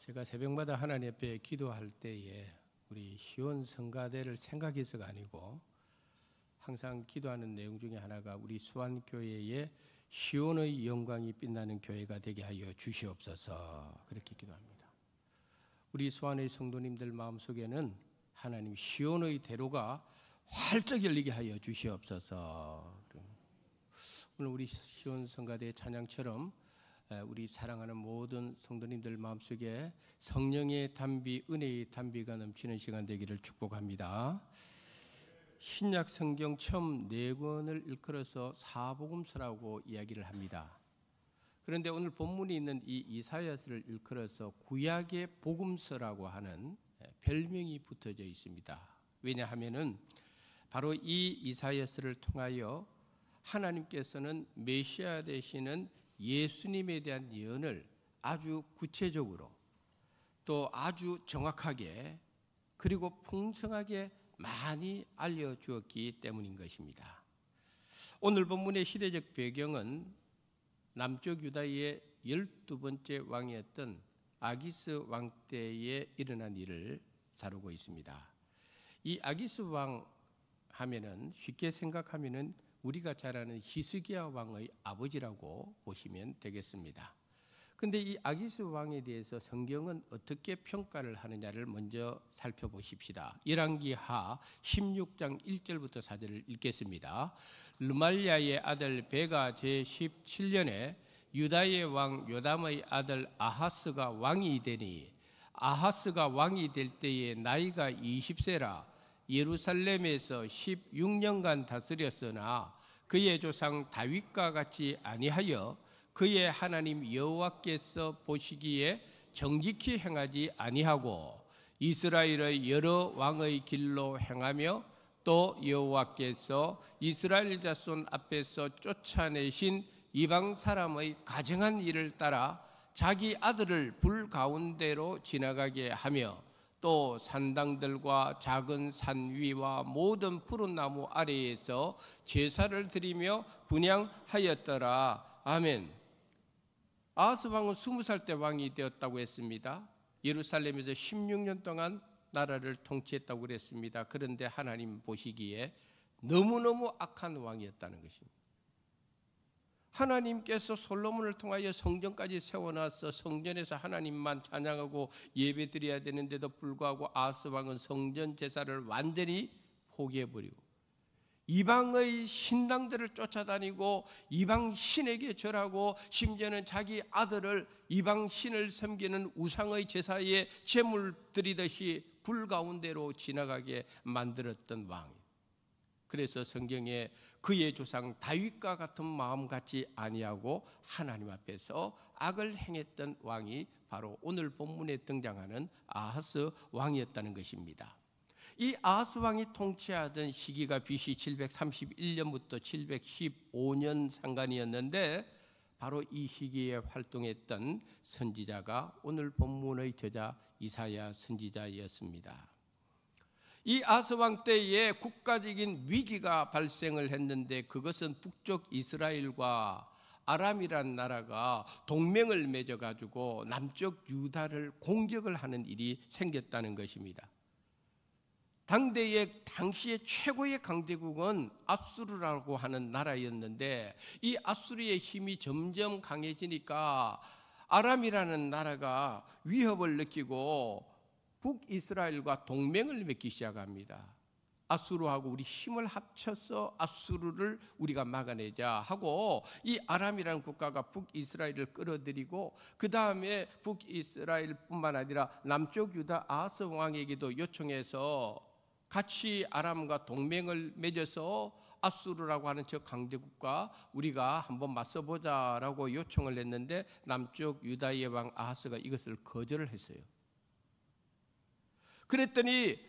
제가 새벽마다 하나님 앞에 기도할 때에 우리 시온 성가대를 생각해서가 아니고 항상 기도하는 내용 중에 하나가 우리 수안교회에 시온의 영광이 빛나는 교회가 되게 하여 주시옵소서, 그렇게 기도합니다. 우리 수안의 성도님들 마음속에는 하나님 시온의 대로가 활짝 열리게 하여 주시옵소서. 오늘 우리 시온 성가대 찬양처럼 우리 사랑하는 모든 성도님들 마음속에 성령의 담비, 은혜의 담비가 넘치는 시간 되기를 축복합니다. 신약 성경 처음 4권을 일컬어서 사복음서라고 이야기를 합니다. 그런데 오늘 본문이 있는 이 이사야서를 일컬어서 구약의 복음서라고 하는 별명이 붙어져 있습니다. 왜냐하면은 바로 이 이사야서를 통하여 하나님께서는 메시아 되시는 예수님에 대한 예언을 아주 구체적으로 또 아주 정확하게 그리고 풍성하게 많이 알려주었기 때문인 것입니다. 오늘 본문의 시대적 배경은 남쪽 유다의 12번째 왕이었던 아기스 왕 때에 일어난 일을 다루고 있습니다. 이 아기스 왕 하면은 쉽게 생각하면은 우리가 잘 아는 히스기야 왕의 아버지라고 보시면 되겠습니다. 그런데 이 아기스 왕에 대해서 성경은 어떻게 평가를 하느냐를 먼저 살펴보십시다. 열왕기하 16장 1절부터 4절을 읽겠습니다. 르말리아의 아들 베가 제17년에 유다의 왕 요담의 아들 아하스가 왕이 되니 아하스가 왕이 될 때에 나이가 20세라 예루살렘에서 16년간 다스렸으나 그의 조상 다윗과 같이 아니하여 그의 하나님 여호와께서 보시기에 정직히 행하지 아니하고 이스라엘의 여러 왕의 길로 행하며 또 여호와께서 이스라엘 자손 앞에서 쫓아내신 이방 사람의 가증한 일을 따라 자기 아들을 불 가운데로 지나가게 하며 또 산당들과 작은 산 위와 모든 푸른 나무 아래에서 제사를 드리며 분향하였더라. 아멘. 아하스 왕은 20살 때 왕이 되었다고 했습니다. 예루살렘에서 16년 동안 나라를 통치했다고 그랬습니다. 그런데 하나님 보시기에 너무너무 악한 왕이었다는 것입니다. 하나님께서 솔로몬을 통하여 성전까지 세워놔서 성전에서 하나님만 찬양하고 예배드려야 되는데도 불구하고 아하스 왕은 성전 제사를 완전히 포기해버리고 이방의 신당들을 쫓아다니고 이방 신에게 절하고 심지어는 자기 아들을 이방 신을 섬기는 우상의 제사에 제물 드리듯이 불 가운데로 지나가게 만들었던 왕이에요. 그래서 성경에 그의 조상 다윗과 같은 마음 같지 아니하고 하나님 앞에서 악을 행했던 왕이 바로 오늘 본문에 등장하는 아하스 왕이었다는 것입니다. 이 아하스 왕이 통치하던 시기가 BC 731년부터 715년 상간이었는데 바로 이 시기에 활동했던 선지자가 오늘 본문의 저자 이사야 선지자였습니다. 이 아하스 왕 때에 국가적인 위기가 발생을 했는데 그것은 북쪽 이스라엘과 아람이란 나라가 동맹을 맺어가지고 남쪽 유다를 공격을 하는 일이 생겼다는 것입니다. 당시의 최고의 강대국은 압수르라고 하는 나라였는데 이 압수르의 힘이 점점 강해지니까 아람이라는 나라가 위협을 느끼고 북이스라엘과 동맹을 맺기 시작합니다. 압수르하고 우리 힘을 합쳐서 압수르를 우리가 막아내자 하고 이 아람이라는 국가가 북이스라엘을 끌어들이고 그 다음에 북이스라엘뿐만 아니라 남쪽 유다 아하스 왕에게도 요청해서 같이 아람과 동맹을 맺어서 압수르라고 하는 저 강대국과 우리가 한번 맞서보자라고 요청을 했는데 남쪽 유다의 왕 아하스가 이것을 거절을 했어요. 그랬더니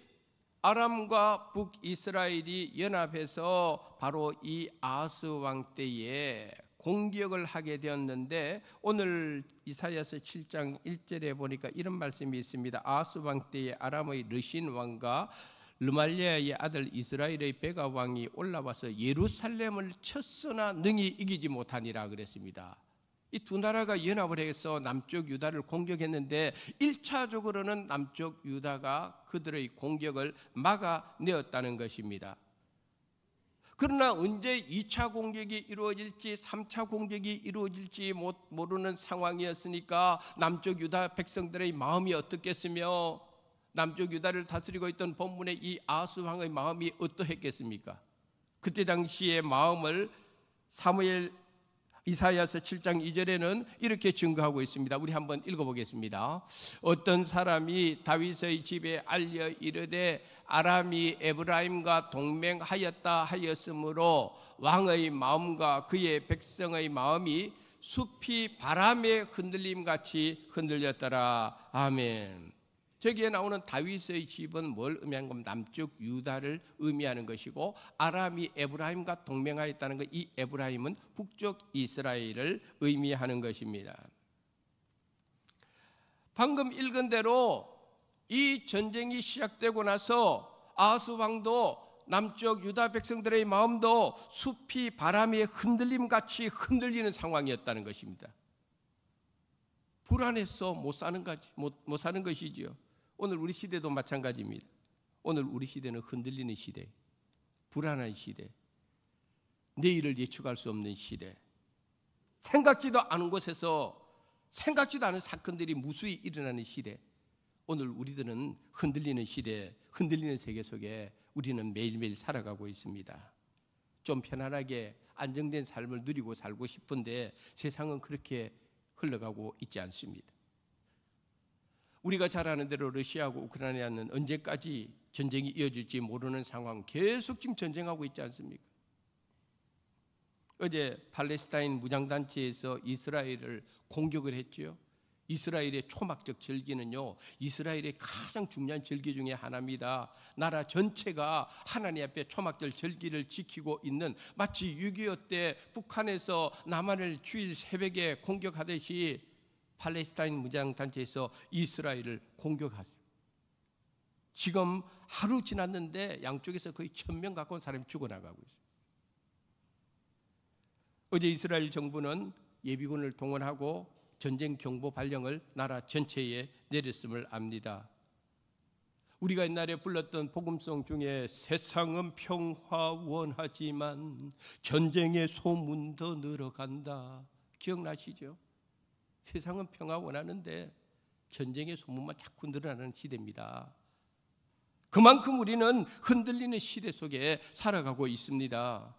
아람과 북이스라엘이 연합해서 바로 이 아하스 왕 때에 공격을 하게 되었는데 오늘 이사야서 7장 1절에 보니까 이런 말씀이 있습니다. 아하스 왕 때에 아람의 르신 왕과 르말리아의 아들 이스라엘의 베가 왕이 올라와서 예루살렘을 쳤으나 능히 이기지 못하니라 그랬습니다. 이 두 나라가 연합을 해서 남쪽 유다를 공격했는데 1차적으로는 남쪽 유다가 그들의 공격을 막아내었다는 것입니다. 그러나 언제 2차 공격이 이루어질지 3차 공격이 이루어질지 모르는 상황이었으니까 남쪽 유다 백성들의 마음이 어떻겠으며 남쪽 유다를 다스리고 있던 본문의 이 아하스 왕의 마음이 어떠했겠습니까? 그때 당시의 마음을 이사야서 7장 2절에는 이렇게 증거하고 있습니다. 우리 한번 읽어보겠습니다. 어떤 사람이 다윗의 집에 알려 이르되 아람이 에브라임과 동맹하였다 하였으므로 왕의 마음과 그의 백성의 마음이 숲이 바람에 흔들림같이 흔들렸더라. 아멘. 저기에 나오는 다윗의 집은 뭘 의미하는 겁니까? 남쪽 유다를 의미하는 것이고 아람이 에브라임과 동맹하였다는 것, 이 에브라임은 북쪽 이스라엘을 의미하는 것입니다. 방금 읽은 대로 이 전쟁이 시작되고 나서 아하스 왕도 남쪽 유다 백성들의 마음도 숲이 바람에 흔들림같이 흔들리는 상황이었다는 것입니다. 불안해서 못 사는 것이지요. 오늘 우리 시대도 마찬가지입니다. 오늘 우리 시대는 흔들리는 시대, 불안한 시대, 내일을 예측할 수 없는 시대, 생각지도 않은 곳에서 생각지도 않은 사건들이 무수히 일어나는 시대. 오늘 우리들은 흔들리는 시대, 흔들리는 세계 속에 우리는 매일매일 살아가고 있습니다. 좀 편안하게 안정된 삶을 누리고 살고 싶은데 세상은 그렇게 흘러가고 있지 않습니다. 우리가 잘 아는 대로 러시아하고 우크라이나는 언제까지 전쟁이 이어질지 모르는 상황, 계속 지금 전쟁하고 있지 않습니까? 어제 팔레스타인 무장단체에서 이스라엘을 공격을 했죠. 이스라엘의 초막적 절기는요, 이스라엘의 가장 중요한 절기 중에 하나입니다. 나라 전체가 하나님 앞에 초막절 절기를 지키고 있는, 마치 6.25 때 북한에서 남한을 주일 새벽에 공격하듯이 팔레스타인 무장단체에서 이스라엘을 공격하죠. 지금 하루 지났는데 양쪽에서 거의 1,000명 가까운 사람이 죽어나가고 있어요. 어제 이스라엘 정부는 예비군을 동원하고 전쟁 경보 발령을 나라 전체에 내렸음을 압니다. 우리가 옛날에 불렀던 복음송 중에 세상은 평화 원하지만 전쟁의 소문 더 늘어간다, 기억나시죠? 세상은 평화 원하는데 전쟁의 소문만 자꾸 늘어나는 시대입니다. 그만큼 우리는 흔들리는 시대 속에 살아가고 있습니다.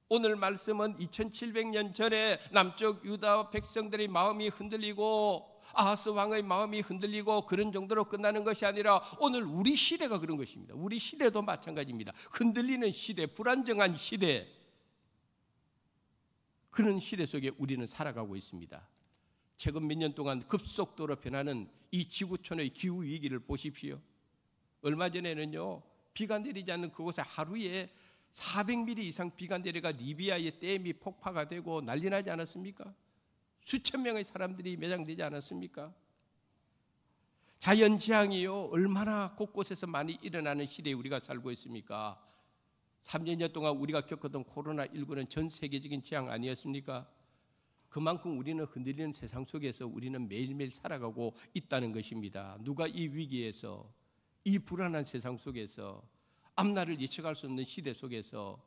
오늘 말씀은 2700년 전에 남쪽 유다 백성들의 마음이 흔들리고 아하스 왕의 마음이 흔들리고 그런 정도로 끝나는 것이 아니라 오늘 우리 시대가 그런 것입니다. 우리 시대도 마찬가지입니다. 흔들리는 시대, 불안정한 시대, 그런 시대 속에 우리는 살아가고 있습니다. 최근 몇 년 동안 급속도로 변하는 이 지구촌의 기후위기를 보십시오. 얼마 전에는요, 비가 내리지 않는 그곳에 하루에 400mm 이상 비가 내려가 리비아의 댐이 폭파가 되고 난리 나지 않았습니까? 수천 명의 사람들이 매장되지 않았습니까? 자연재앙이요, 얼마나 곳곳에서 많이 일어나는 시대에 우리가 살고 있습니까? 3년 동안 우리가 겪었던 코로나19는 전 세계적인 재앙 아니었습니까? 그만큼 우리는 흔들리는 세상 속에서 우리는 매일매일 살아가고 있다는 것입니다. 누가 이 위기에서, 이 불안한 세상 속에서, 앞날을 예측할 수 없는 시대 속에서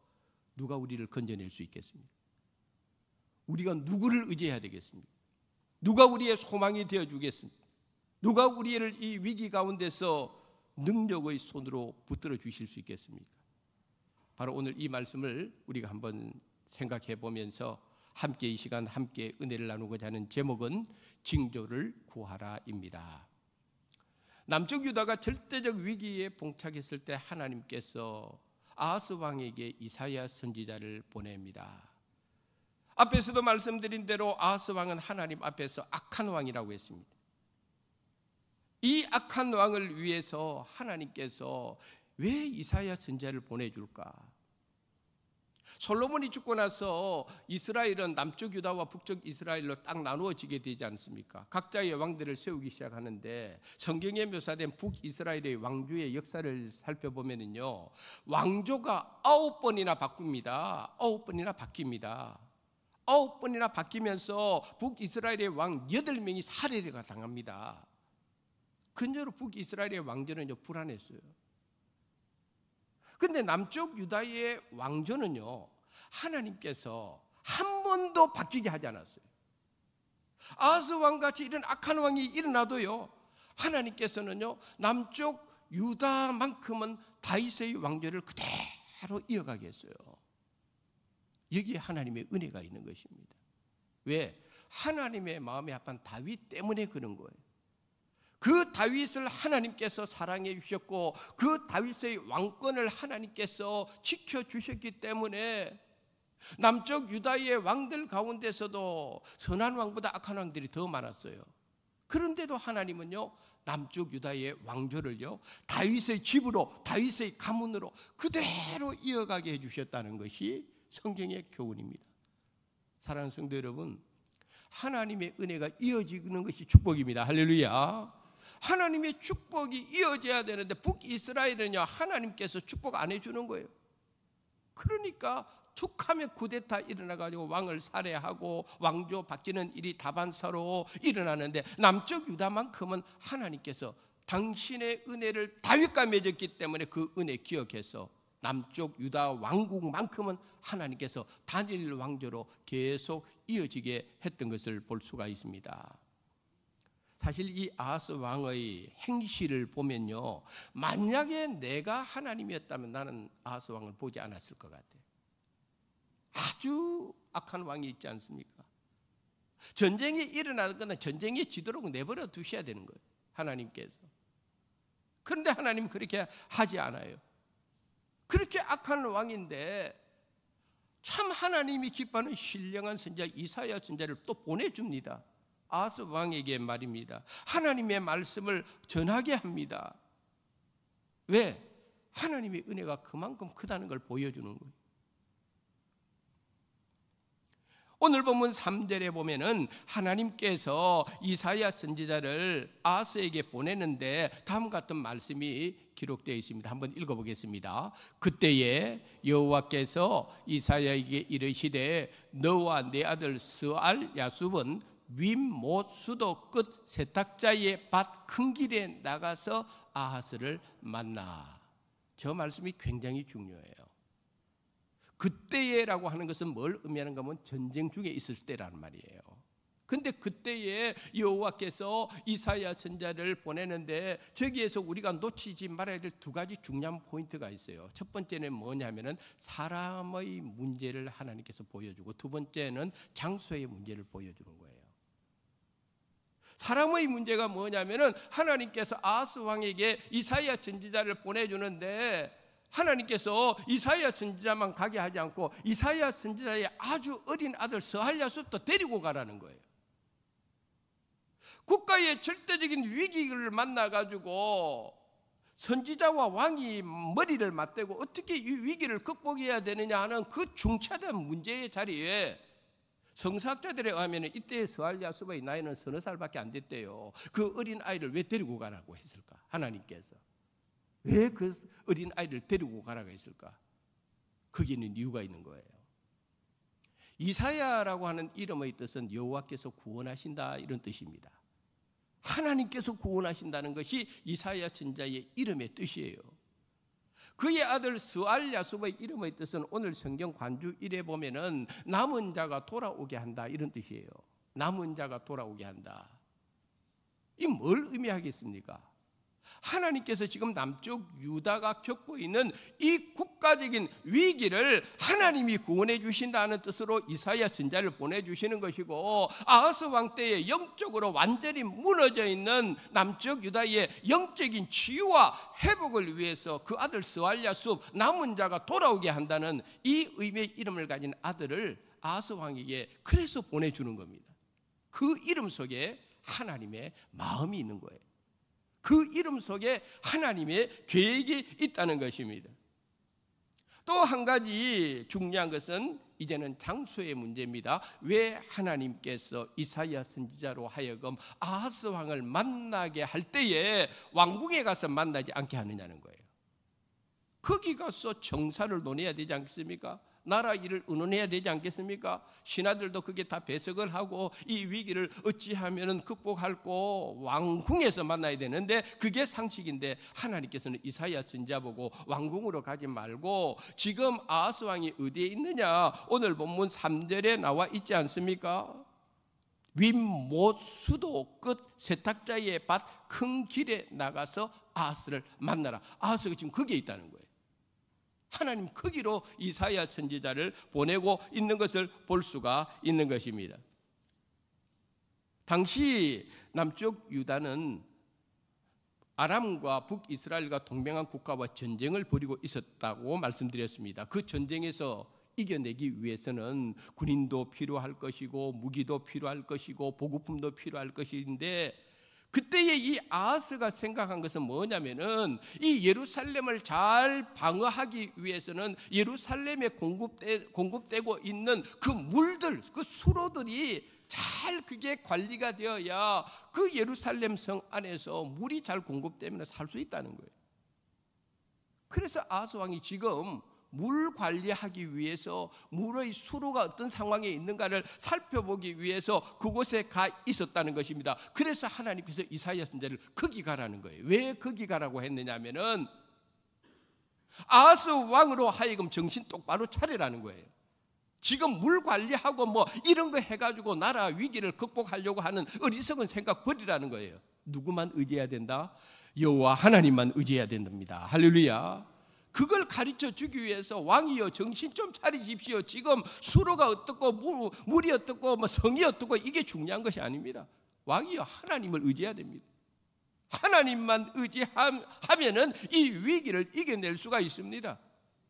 누가 우리를 건져낼 수 있겠습니까? 우리가 누구를 의지해야 되겠습니까? 누가 우리의 소망이 되어주겠습니까? 누가 우리를 이 위기 가운데서 능력의 손으로 붙들어 주실 수 있겠습니까? 바로 오늘 이 말씀을 우리가 한번 생각해 보면서 함께 이 시간 함께 은혜를 나누고자 하는 제목은 징조를 구하라입니다. 남쪽 유다가 절대적 위기에 봉착했을 때 하나님께서 아하스 왕에게 이사야 선지자를 보냅니다. 앞에서도 말씀드린 대로 아하스 왕은 하나님 앞에서 악한 왕이라고 했습니다. 이 악한 왕을 위해서 하나님께서 왜 이사야 선지자를 보내줄까? 솔로몬이 죽고 나서 이스라엘은 남쪽 유다와 북쪽 이스라엘로 딱 나누어지게 되지 않습니까? 각자의 왕들을 세우기 시작하는데 성경에 묘사된 북이스라엘의 왕조의 역사를 살펴보면요, 왕조가 9번이나 바뀝니다. 9번이나 바뀝니다. 9번이나 바뀌면서 북이스라엘의 왕 8명이 살해가 당합니다. 근저로 북이스라엘의 왕조는요 불안했어요. 근데 남쪽 유다의 왕조는요 하나님께서 한 번도 바뀌게 하지 않았어요. 아하스 왕같이 이런 악한 왕이 일어나도요 하나님께서는요 남쪽 유다만큼은 다윗의 왕조를 그대로 이어가게 했어요. 여기에 하나님의 은혜가 있는 것입니다. 왜? 하나님의 마음에 합한 다윗 때문에 그런 거예요. 그 다윗을 하나님께서 사랑해 주셨고 그 다윗의 왕권을 하나님께서 지켜주셨기 때문에 남쪽 유다의 왕들 가운데서도 선한 왕보다 악한 왕들이 더 많았어요. 그런데도 하나님은요 남쪽 유다의 왕조를요 다윗의 집으로 다윗의 가문으로 그대로 이어가게 해주셨다는 것이 성경의 교훈입니다. 사랑하는 성도 여러분, 하나님의 은혜가 이어지는 것이 축복입니다. 할렐루야. 하나님의 축복이 이어져야 되는데 북이스라엘은요 하나님께서 축복 안 해주는 거예요. 그러니까 툭하면 쿠데타 일어나가지고 왕을 살해하고 왕조 바뀌는 일이 다반사로 일어나는데 남쪽 유다만큼은 하나님께서 당신의 은혜를 다윗과 맺었기 때문에 그 은혜 기억해서 남쪽 유다 왕국만큼은 하나님께서 다니엘 왕조로 계속 이어지게 했던 것을 볼 수가 있습니다. 사실 이 아하스 왕의 행실을 보면요 만약에 내가 하나님이었다면 나는 아하스 왕을 보지 않았을 것 같아요. 아주 악한 왕이 있지 않습니까? 전쟁이 일어나거나 전쟁이 지도록 내버려 두셔야 되는 거예요 하나님께서. 그런데 하나님은 그렇게 하지 않아요. 그렇게 악한 왕인데 참 하나님이 기뻐하는 신령한 선지자 이사야 선지자를 또 보내줍니다. 아하스 왕에게 말입니다. 하나님의 말씀을 전하게 합니다. 왜? 하나님의 은혜가 그만큼 크다는 걸 보여주는 거예요. 오늘 본문 3절에 보면은 하나님께서 이사야 선지자를 아하스에게 보내는데 다음과 같은 말씀이 기록되어 있습니다. 한번 읽어보겠습니다. 그때에 여호와께서 이사야에게 이르시되 너와 내 아들 스알 야숲은 윗못 수도 끝 세탁자의 밭 큰 길에 나가서 아하스를 만나. 저 말씀이 굉장히 중요해요. 그때에라고 하는 것은 뭘 의미하는가 하면 전쟁 중에 있을 때라는 말이에요. 근데 그때에 여호와께서 이사야 선지자를 보내는데 저기에서 우리가 놓치지 말아야 될 두 가지 중요한 포인트가 있어요. 첫 번째는 뭐냐면은 사람의 문제를 하나님께서 보여주고 두 번째는 장소의 문제를 보여주는 거예요. 사람의 문제가 뭐냐면은 하나님께서 아하스 왕에게 이사야 선지자를 보내주는데 하나님께서 이사야 선지자만 가게 하지 않고 이사야 선지자의 아주 어린 아들 스알야숲도 데리고 가라는 거예요. 국가의 절대적인 위기를 만나가지고 선지자와 왕이 머리를 맞대고 어떻게 이 위기를 극복해야 되느냐 하는 그 중차대한 문제의 자리에 성서학자들에 의하면 이때의 스알야숲의 나이는 서너 살밖에 안 됐대요. 그 어린 아이를 왜 데리고 가라고 했을까? 하나님께서 왜 그 어린 아이를 데리고 가라고 했을까? 거기는 이유가 있는 거예요. 이사야라고 하는 이름의 뜻은 여호와께서 구원하신다 이런 뜻입니다. 하나님께서 구원하신다는 것이 이사야 선지자의 이름의 뜻이에요. 그의 아들 스알야숲의 이름의 뜻은 오늘 성경 관주 1에 보면은 남은 자가 돌아오게 한다 이런 뜻이에요. 남은 자가 돌아오게 한다. 이 뭘 의미하겠습니까? 하나님께서 지금 남쪽 유다가 겪고 있는 이 국가적인 위기를 하나님이 구원해 주신다는 뜻으로 이사야 선지자를 보내주시는 것이고 아하스 왕 때에 영적으로 완전히 무너져 있는 남쪽 유다의 영적인 치유와 회복을 위해서 그 아들 스알야숲 남은 자가 돌아오게 한다는 이 의미의 이름을 가진 아들을 아하스 왕에게 그래서 보내주는 겁니다. 그 이름 속에 하나님의 마음이 있는 거예요. 그 이름 속에 하나님의 계획이 있다는 것입니다. 또 한 가지 중요한 것은 이제는 장소의 문제입니다. 왜 하나님께서 이사야 선지자로 하여금 아하스 왕을 만나게 할 때에 왕궁에 가서 만나지 않게 하느냐는 거예요. 거기 가서 정사를 논해야 되지 않겠습니까? 나라 일을 의논해야 되지 않겠습니까? 신하들도 그게 다 배석을 하고 이 위기를 어찌하면 극복할고 왕궁에서 만나야 되는데 그게 상식인데 하나님께서는 이사야 선지자 보고 왕궁으로 가지 말고 지금 아하스 왕이 어디에 있느냐? 오늘 본문 3절에 나와 있지 않습니까? 윗못 수도 끝 세탁자의 밭 큰 길에 나가서 아하스를 만나라. 아하스가 지금 거기에 있다는 거예요. 하나님 거기로 이사야 선지자를 보내고 있는 것을 볼 수가 있는 것입니다. 당시 남쪽 유다는 아람과 북이스라엘과 동맹한 국가와 전쟁을 벌이고 있었다고 말씀드렸습니다. 그 전쟁에서 이겨내기 위해서는 군인도 필요할 것이고 무기도 필요할 것이고 보급품도 필요할 것인데 그때의 이 아하스가 생각한 것은 뭐냐면은 이 예루살렘을 잘 방어하기 위해서는 예루살렘에 공급되고 있는 그 물들, 그 수로들이 잘 그게 관리가 되어야 그 예루살렘 성 안에서 물이 잘 공급되면 살 수 있다는 거예요. 그래서 아하스 왕이 지금 물 관리하기 위해서 물의 수로가 어떤 상황에 있는가를 살펴보기 위해서 그곳에 가 있었다는 것입니다. 그래서 하나님께서 이사야 선지자를 거기 가라는 거예요. 왜 거기 가라고 했느냐면은 아하스 왕으로 하여금 정신 똑바로 차리라는 거예요. 지금 물 관리하고 뭐 이런 거 해가지고 나라 위기를 극복하려고 하는 어리석은 생각 버리라는 거예요. 누구만 의지해야 된다? 여호와 하나님만 의지해야 된답니다. 할렐루야. 그걸 가르쳐 주기 위해서 왕이여 정신 좀 차리십시오. 지금 수로가 어떻고 물이 어떻고 뭐 성이 어떻고 이게 중요한 것이 아닙니다. 왕이여 하나님을 의지해야 됩니다. 하나님만 의지하면은 이 위기를 이겨낼 수가 있습니다.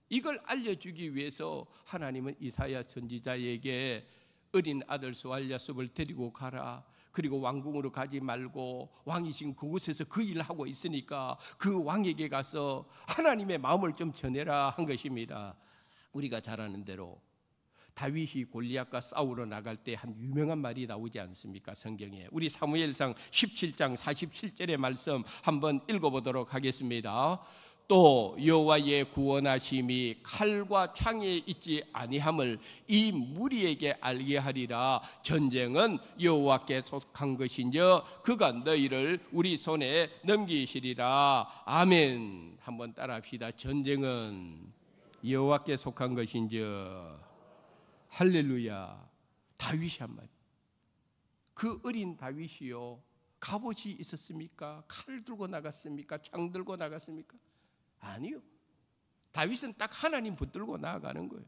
이걸 알려주기 위해서 하나님은 이사야 선지자에게 어린 아들 스왈랴습을 데리고 가라. 그리고 왕궁으로 가지 말고 왕이 지금 그곳에서 그 일을 하고 있으니까 그 왕에게 가서 하나님의 마음을 좀 전해라 한 것입니다. 우리가 잘 아는 대로 다윗이 골리앗과 싸우러 나갈 때 한 유명한 말이 나오지 않습니까? 성경에. 우리 사무엘상 17장 47절의 말씀 한번 읽어보도록 하겠습니다. 또 여호와의 구원하심이 칼과 창에 있지 아니함을 이 무리에게 알게 하리라. 전쟁은 여호와께 속한 것인저 그가 너희를 우리 손에 넘기시리라. 아멘. 한번 따라합시다. 전쟁은 여호와께 속한 것인저. 할렐루야. 다윗이 한 말. 그 어린 다윗이요, 갑옷이 있었습니까? 칼 들고 나갔습니까? 창 들고 나갔습니까? 아니요. 다윗은 딱 하나님 붙들고 나아가는 거예요.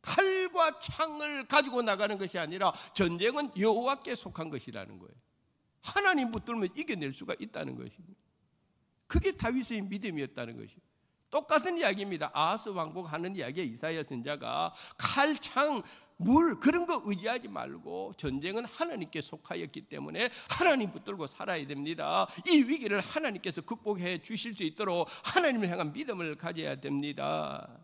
칼과 창을 가지고 나가는 것이 아니라 전쟁은 여호와께 속한 것이라는 거예요. 하나님 붙들면 이겨낼 수가 있다는 것입니다. 그게 다윗의 믿음이었다는 것이에요. 똑같은 이야기입니다. 아하스 왕국 하는 이야기에 이사야 선지자가 칼, 창, 물 그런 거 의지하지 말고 전쟁은 하나님께 속하였기 때문에 하나님 붙들고 살아야 됩니다. 이 위기를 하나님께서 극복해 주실 수 있도록 하나님을 향한 믿음을 가져야 됩니다.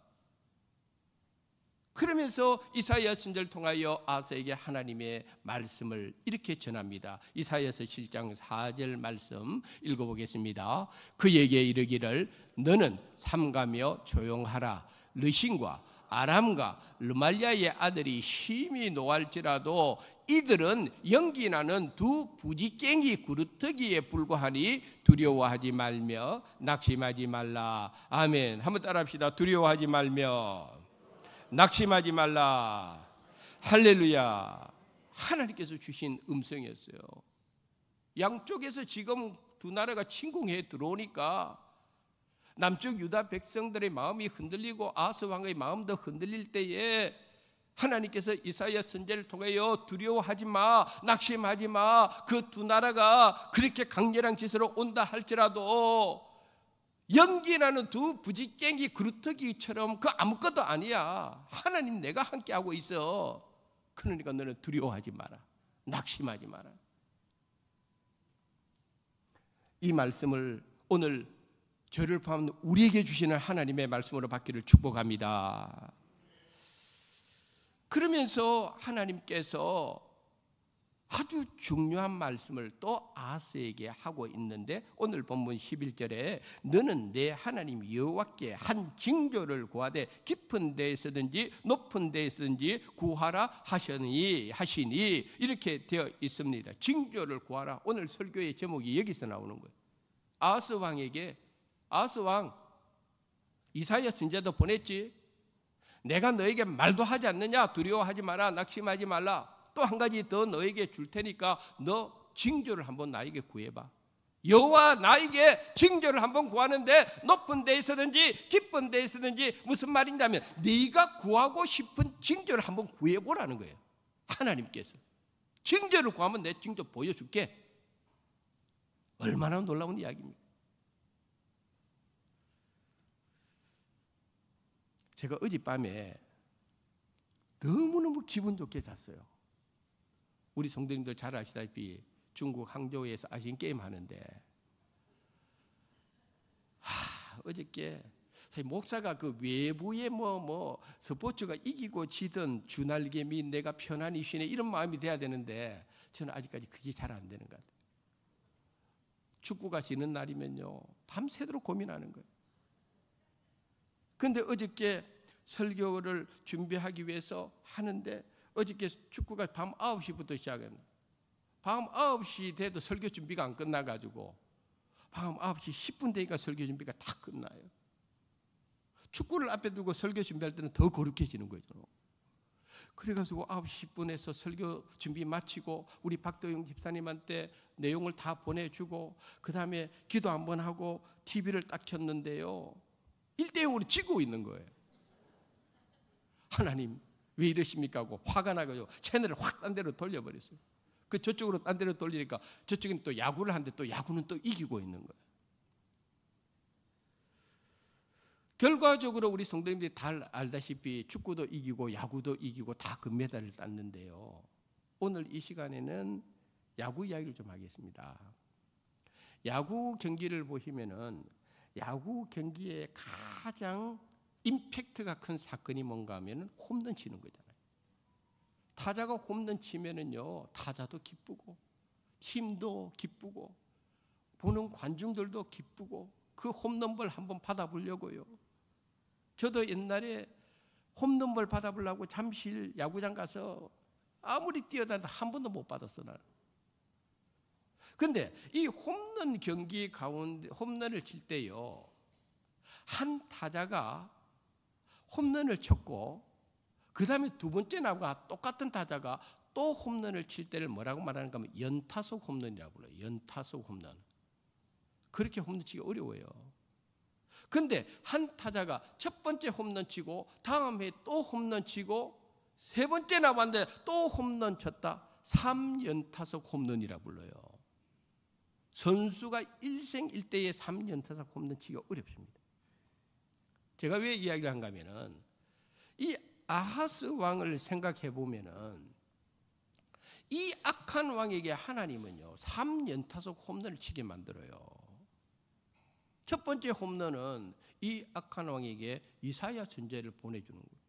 그러면서 이사야 선지자를 통하여 아하스에게 하나님의 말씀을 이렇게 전합니다. 이사야서 7장 4절 말씀 읽어보겠습니다. 그에게 이르기를 너는 삼가며 조용하라. 르신과 아람과 르말리아의 아들이 심히 노할지라도 이들은 연기나는 두 부지깽이 구루터기에 불과하니 두려워하지 말며 낙심하지 말라. 아멘. 한번 따라합시다. 두려워하지 말며 낙심하지 말라. 할렐루야. 하나님께서 주신 음성이었어요. 양쪽에서 지금 두 나라가 침공해 들어오니까 남쪽 유다 백성들의 마음이 흔들리고 아하스 왕의 마음도 흔들릴 때에 하나님께서 이사야 선지자를 통하여 두려워하지 마, 낙심하지 마. 그 두 나라가 그렇게 강렬한 짓으로 온다 할지라도 연기나는 두 부지깽이 그루터기처럼 그 아무것도 아니야. 하나님 내가 함께하고 있어. 그러니까 너는 두려워하지 마라. 낙심하지 마라. 이 말씀을 오늘 저를 포함한 우리에게 주시는 하나님의 말씀으로 받기를 축복합니다. 그러면서 하나님께서 아주 중요한 말씀을 또 아하스에게 하고 있는데, 오늘 본문 11절에 너는 내 하나님 여호와께 한 징조를 구하되 깊은 데에서든지 높은 데에서든지 구하라 하시니 이렇게 되어 있습니다. 징조를 구하라. 오늘 설교의 제목이 여기서 나오는 거예요. 아하스 왕에게, 아하스 왕, 이사야 선지자도 보냈지. 내가 너에게 말도 하지 않느냐? 두려워하지 마라, 낙심하지 말라. 또 한 가지 더 너에게 줄 테니까 너 징조를 한번 나에게 구해봐. 여호와 나에게 징조를 한번 구하는데 높은 데 있어든지 깊은 데 있어든지 무슨 말이냐면 네가 구하고 싶은 징조를 한번 구해보라는 거예요. 하나님께서 징조를 구하면 내 징조 보여줄게. 얼마나 놀라운 이야기입니까? 제가 어젯밤에 너무너무 기분 좋게 잤어요. 우리 성도님들 잘 아시다시피 중국 항저우에서 아시안 게임 하는데, 어저께 목사가 그 외부의 스포츠가 이기고 지든 주날개미 내가 편안히 쉬네 이런 마음이 돼야 되는데 저는 아직까지 그게 잘 안 되는 것 같아요. 축구가 지는 날이면요 밤새도록 고민하는 거예요. 그런데 어저께 설교를 준비하기 위해서 하는데 어저께 축구가 밤 9시부터 시작했는데 밤 9시 돼도 설교 준비가 안 끝나가지고 밤 9시 10분 되니까 설교 준비가 다 끝나요. 축구를 앞에 두고 설교 준비할 때는 더 거룩해지는 거죠. 그래가지고 9시 10분에서 설교 준비 마치고 우리 박도영 집사님한테 내용을 다 보내주고 그 다음에 기도 한번 하고 TV를 딱 켰는데요 1대0으로 지고 있는 거예요. 하나님 왜 이러십니까 하고 화가 나가지고 채널을 확 딴 데로 돌려버렸어요. 그 저쪽으로 딴 데로 돌리니까 저쪽은 또 야구를 하는데 또 야구는 또 이기고 있는 거예요. 결과적으로 우리 성도님들이 다 알다시피 축구도 이기고 야구도 이기고 다 금메달을 땄는데요. 오늘 이 시간에는 야구 이야기를 좀 하겠습니다. 야구 경기를 보시면은 야구 경기에 가장 임팩트가 큰 사건이 뭔가 하면은 홈런 치는 거잖아요. 타자가 홈런 치면은요 타자도 기쁘고 팀도 기쁘고 보는 관중들도 기쁘고 그 홈런볼 한번 받아보려고요. 저도 옛날에 홈런볼 받아보려고 잠실 야구장 가서 아무리 뛰어다녀도 한 번도 못 받았어 나는. 근데 이 홈런 경기 가운데 홈런을 칠 때요 한 타자가 홈런을 쳤고 그 다음에 두 번째 나가 똑같은 타자가 또 홈런을 칠 때를 뭐라고 말하는가 하면 연타석 홈런이라고 불러요. 연타석 홈런. 그렇게 홈런 치기 어려워요. 근데 한 타자가 첫 번째 홈런 치고 다음 해에 또 홈런 치고 세 번째 나왔는데 또 홈런 쳤다. 3연타석 홈런이라 불러요. 선수가 일생일대의 3연타석 홈런 치기가 어렵습니다. 제가 왜 이야기를 한가 하면은 이 아하스 왕을 생각해 보면은 이 악한 왕에게 하나님은요 3연타석 홈런을 치게 만들어요. 첫 번째 홈런은 이 악한 왕에게 이사야 선지자를 보내주는 거예요.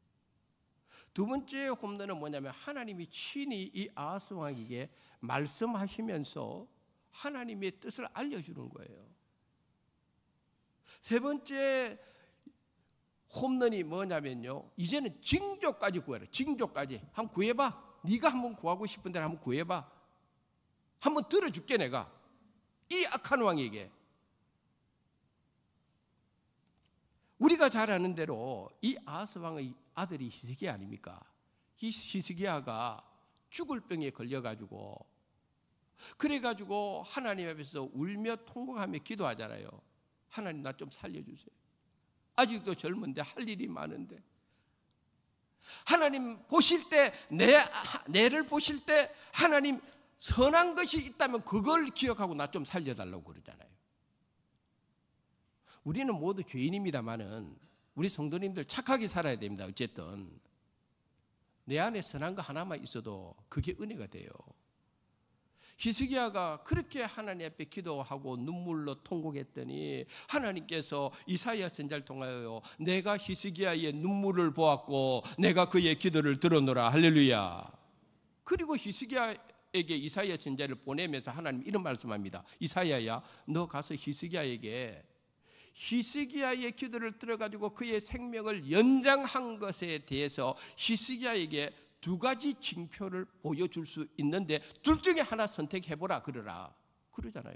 두 번째 홈런은 뭐냐면 하나님이 친히 이 아하스 왕에게 말씀하시면서 하나님의 뜻을 알려주는 거예요. 세 번째 홈런이 뭐냐면요 이제는 징조까지 구해라. 징조까지 한번 구해봐. 네가 한번 구하고 싶은 대로 한번 구해봐. 한번 들어줄게 내가. 이 악한 왕에게. 우리가 잘 아는 대로 이 아하스 왕의 아들이 히스기야 아닙니까? 이 히스기야가 죽을 병에 걸려가지고 그래가지고 하나님 앞에서 울며 통곡하며 기도하잖아요. 하나님 나 좀 살려주세요. 아직도 젊은데 할 일이 많은데 하나님 보실 때 내를 보실 때 하나님 선한 것이 있다면 그걸 기억하고 나 좀 살려달라고 그러잖아요. 우리는 모두 죄인입니다만은 우리 성도님들 착하게 살아야 됩니다. 어쨌든 내 안에 선한 거 하나만 있어도 그게 은혜가 돼요. 히스기야가 그렇게 하나님 앞에 기도하고 눈물로 통곡했더니 하나님께서 이사야 선지자를 통하여 내가 히스기야의 눈물을 보았고 내가 그의 기도를 들었노라. 할렐루야. 그리고 히스기야 이사야에게 이사야 선지자를 보내면서 하나님 이런 말씀합니다. 이사야야, 너 가서 히스기야에게 히스기야의 기도를 들어가지고 그의 생명을 연장한 것에 대해서 히스기야에게 두 가지 징표를 보여줄 수 있는데 둘 중에 하나 선택해보라 그러라 그러잖아요.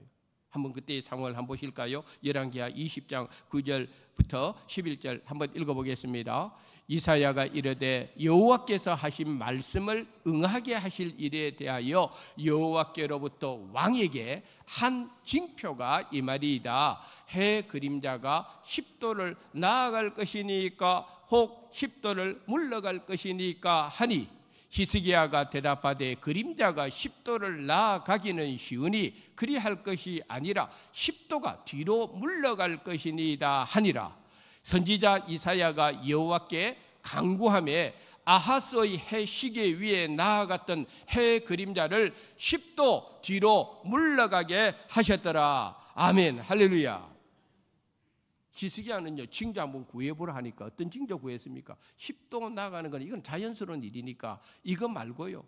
한번 그때의 상황을 한번 보실까요? 열왕기하 20장 9절부터 11절 한번 읽어보겠습니다. 이사야가 이르되 여호와께서 하신 말씀을 응하게 하실 일에 대하여 여호와께로부터 왕에게 한 징표가 이 말이다. 해 그림자가 10도를 나아갈 것이니까 혹 10도를 물러갈 것이니까 하니 히스기야가 대답하되 그림자가 10도를 나아가기는 쉬우니 그리할 것이 아니라 10도가 뒤로 물러갈 것이니이다 하니라. 선지자 이사야가 여호와께 간구하며 아하스의 해 시계 위에 나아갔던 해 그림자를 10도 뒤로 물러가게 하셨더라. 아멘. 할렐루야. 히스기야는요 징조 한번 구해보라 하니까 어떤 징조 구했습니까? 10도 나가는 건 이건 자연스러운 일이니까 이거 말고요,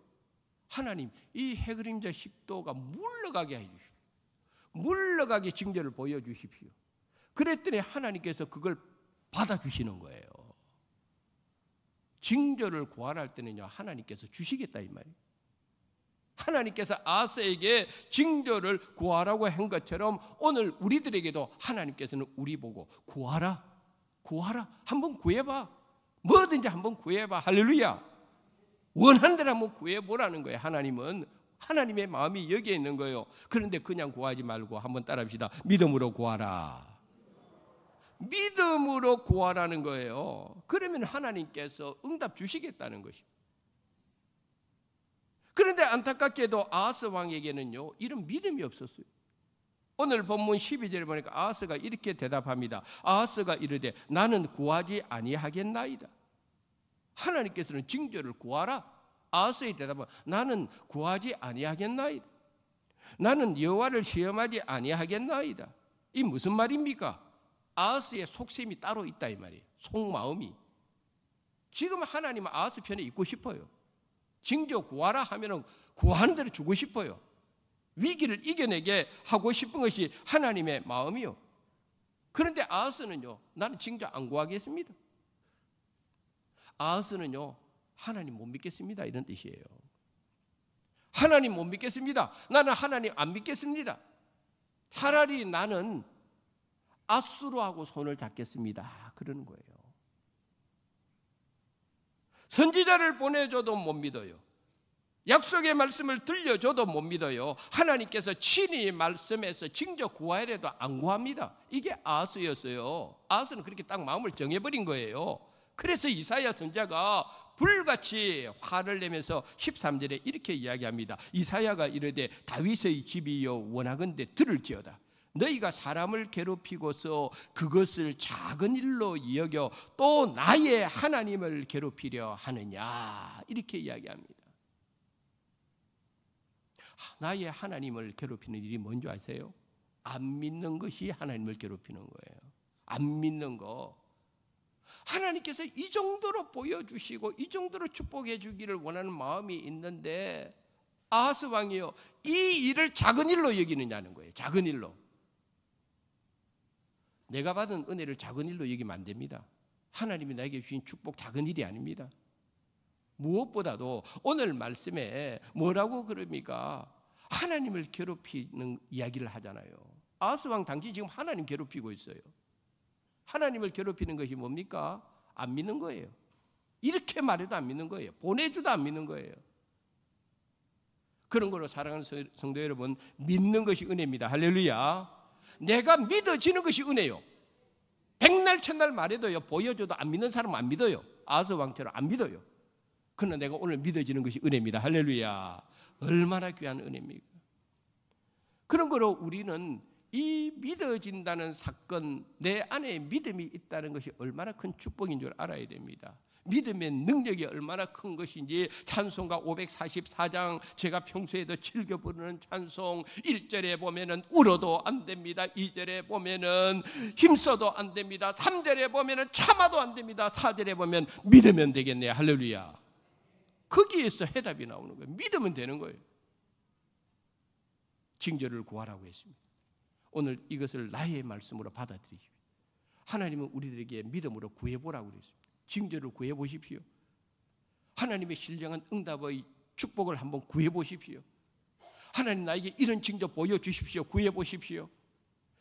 하나님 이 해그림자 10도가 물러가게 해주십시오. 물러가게 징조를 보여주십시오. 그랬더니 하나님께서 그걸 받아주시는 거예요. 징조를 구하라 할 때는요 하나님께서 주시겠다 이 말이에요. 하나님께서 아하스에게 징조를 구하라고 한 것처럼 오늘 우리들에게도 하나님께서는 우리 보고 구하라, 구하라, 한번 구해봐. 뭐든지 한번 구해봐. 할렐루야. 원하는 대로 한번 구해보라는 거예요. 하나님은 하나님의 마음이 여기에 있는 거예요. 그런데 그냥 구하지 말고 한번 따라합시다. 믿음으로 구하라. 믿음으로 구하라는 거예요. 그러면 하나님께서 응답 주시겠다는 것입니다. 그런데 안타깝게도 아하스 왕에게는요 이런 믿음이 없었어요. 오늘 본문 12절에 보니까 아하스가 이렇게 대답합니다. 아하스가 이르되 나는 구하지 아니하겠나이다. 하나님께서는 징조를 구하라. 아하스의 대답은 나는 구하지 아니하겠나이다. 나는 여호와를 시험하지 아니하겠나이다. 이 무슨 말입니까? 아하스의 속셈이 따로 있다 이 말이에요. 속마음이. 지금 하나님은 아하스 편에 있고 싶어요. 징조 구하라 하면은 구하는 대로 주고 싶어요. 위기를 이겨내게 하고 싶은 것이 하나님의 마음이요. 그런데 아하스는요 나는 징조 안 구하겠습니다. 아하스는요 하나님 못 믿겠습니다 이런 뜻이에요. 하나님 못 믿겠습니다. 나는 하나님 안 믿겠습니다. 차라리 나는 아수르하고 손을 잡겠습니다 그러는 거예요. 선지자를 보내줘도 못 믿어요. 약속의 말씀을 들려줘도 못 믿어요. 하나님께서 친히 말씀해서 징조 구하래도 안 구합니다. 이게 아하스였어요. 아하스는 그렇게 딱 마음을 정해버린 거예요. 그래서 이사야 선지자가 불같이 화를 내면서 13절에 이렇게 이야기합니다. 이사야가 이르되 다윗의 집이여 원하건대 들을지어다. 너희가 사람을 괴롭히고서 그것을 작은 일로 여겨 또 나의 하나님을 괴롭히려 하느냐 이렇게 이야기합니다. 나의 하나님을 괴롭히는 일이 뭔지 아세요? 안 믿는 것이 하나님을 괴롭히는 거예요. 안 믿는 거. 하나님께서 이 정도로 보여주시고 이 정도로 축복해 주기를 원하는 마음이 있는데 아하스 왕이요 이 일을 작은 일로 여기느냐는 거예요. 작은 일로. 내가 받은 은혜를 작은 일로 여기면 안 됩니다. 하나님이 나에게 주신 축복 작은 일이 아닙니다. 무엇보다도 오늘 말씀에 뭐라고 그럽니까? 하나님을 괴롭히는 이야기를 하잖아요. 아하스 왕 당신 지금 하나님 괴롭히고 있어요. 하나님을 괴롭히는 것이 뭡니까? 안 믿는 거예요. 이렇게 말해도 안 믿는 거예요. 보내주도 안 믿는 거예요. 그런 거로 사랑하는 성도 여러분, 믿는 것이 은혜입니다. 할렐루야. 내가 믿어지는 것이 은혜요. 백날 천날 말해도요 보여줘도 안 믿는 사람은 안 믿어요. 아하스 왕처럼 안 믿어요. 그러나 내가 오늘 믿어지는 것이 은혜입니다. 할렐루야. 얼마나 귀한 은혜입니까? 그런 거로 우리는 이 믿어진다는 사건, 내 안에 믿음이 있다는 것이 얼마나 큰 축복인 줄 알아야 됩니다. 믿음의 능력이 얼마나 큰 것인지 찬송가 544장 제가 평소에도 즐겨 부르는 찬송 1절에 보면은 울어도 안 됩니다. 2절에 보면은 힘써도 안 됩니다. 3절에 보면은 참아도 안 됩니다. 4절에 보면 믿으면 되겠네요. 할렐루야. 거기에서 해답이 나오는 거예요. 믿으면 되는 거예요. 징조를 구하라고 했습니다. 오늘 이것을 나의 말씀으로 받아들이십시오. 하나님은 우리들에게 믿음으로 구해보라고 그랬습니다. 징조를 구해보십시오. 하나님의 신령한 응답의 축복을 한번 구해보십시오. 하나님 나에게 이런 징조 보여주십시오. 구해보십시오.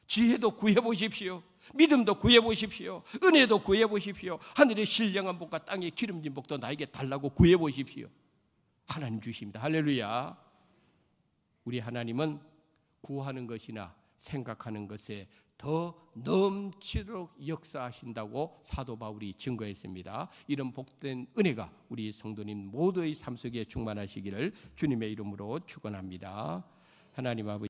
지혜도 구해보십시오. 믿음도 구해보십시오. 은혜도 구해보십시오. 하늘의 신령한 복과 땅의 기름진 복도 나에게 달라고 구해보십시오. 하나님 주십니다. 할렐루야. 우리 하나님은 구하는 것이나 생각하는 것에 더 넘치도록 역사하신다고 사도 바울이 증거했습니다. 이런 복된 은혜가 우리 성도님 모두의 삶 속에 충만하시기를 주님의 이름으로 축원합니다. 하나님 아버지